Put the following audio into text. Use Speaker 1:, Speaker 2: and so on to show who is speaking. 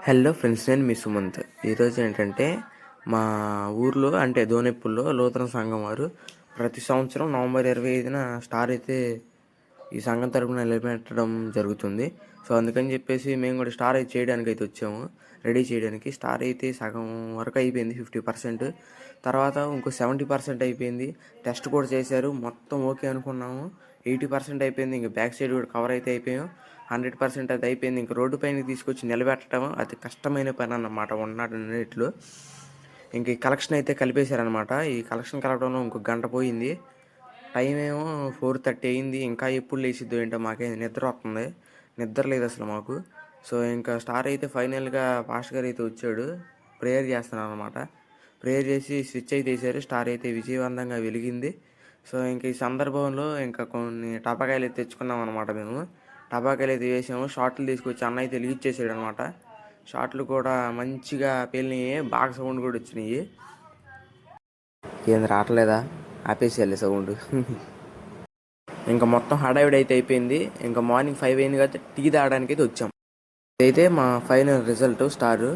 Speaker 1: Hello friends, నేను మీ సుమంత్. ఈరోజు ఏంటంటే మా ఊర్లో అంటే దోనెప్పుల్లో నూతన సంఘం వారు ప్రతి సంవత్సరం నవంబర్ 25న స్టార్ అయితే ఈ సంఘం తరపున నిలబెట్టడం జరుగుతుంది. సో అందుకని చెప్పేసి మేము కూడా స్టార్ అయితే చేయడానికి అయితే వచ్చాము, రెడీ చేయడానికి. స్టార్ అయితే సగం వరకు అయిపోయింది, 50%. తర్వాత ఇంకో 70% అయిపోయింది. టెస్ట్ కూడా చేశారు, మొత్తం ఓకే అనుకున్నాము. 80% అయిపోయింది. ఇంక బ్యాక్ సైడ్ కూడా కవర్ అయితే అయిపోయాం. 100% అది అయిపోయింది. ఇంక రోడ్డు పైన తీసుకొచ్చి నిలబెట్టడం అది కష్టమైన పని అన్నమాట ఉన్నట్లు. ఇంక ఈ కలెక్షన్ అయితే కలిపేశారనమాట. ఈ కలెక్షన్ కలపడంలో ఇంకొక గంట పోయింది. టైం ఏమో 4:30 అయింది. ఇంకా ఎప్పుడు లేచిద్దో ఏంటో, మాకేం నిద్ర వస్తుంది, నిద్ర లేదు అసలు మాకు. సో ఇంకా స్టార్ అయితే ఫైనల్గా పాస్టర్ గారు అయితే వచ్చాడు, ప్రేయర్ చేస్తున్నాను అనమాట. ప్రేయర్ చేసి స్విచ్ అయితే వేసారు. స్టార్ అయితే విజయవంతంగా వెలిగింది. సో ఇంక ఈ సందర్భంలో ఇంకా కొన్ని టపాకాయలు అయితే తెచ్చుకున్నాం అనమాట. మేము టపాకాయలు అయితే వేసాము. షార్ట్లు తీసుకొచ్చి అన్న అయితే వెలిగించేసాడు అనమాట. షార్ట్లు కూడా మంచిగా పేలినాయి, బాగా సౌండ్ కూడా వచ్చినాయి. ఏం రావట్లేదా? ఆపేసేయాలి సౌండ్. ఇంకా మొత్తం హడావిడి అయితే అయిపోయింది. ఇంకా మార్నింగ్ 5 అయింది కాబట్టి టీ తాగడానికి అయితే వచ్చాం. ఇదైతే మా ఫైనల్ రిజల్ట్ స్టార్.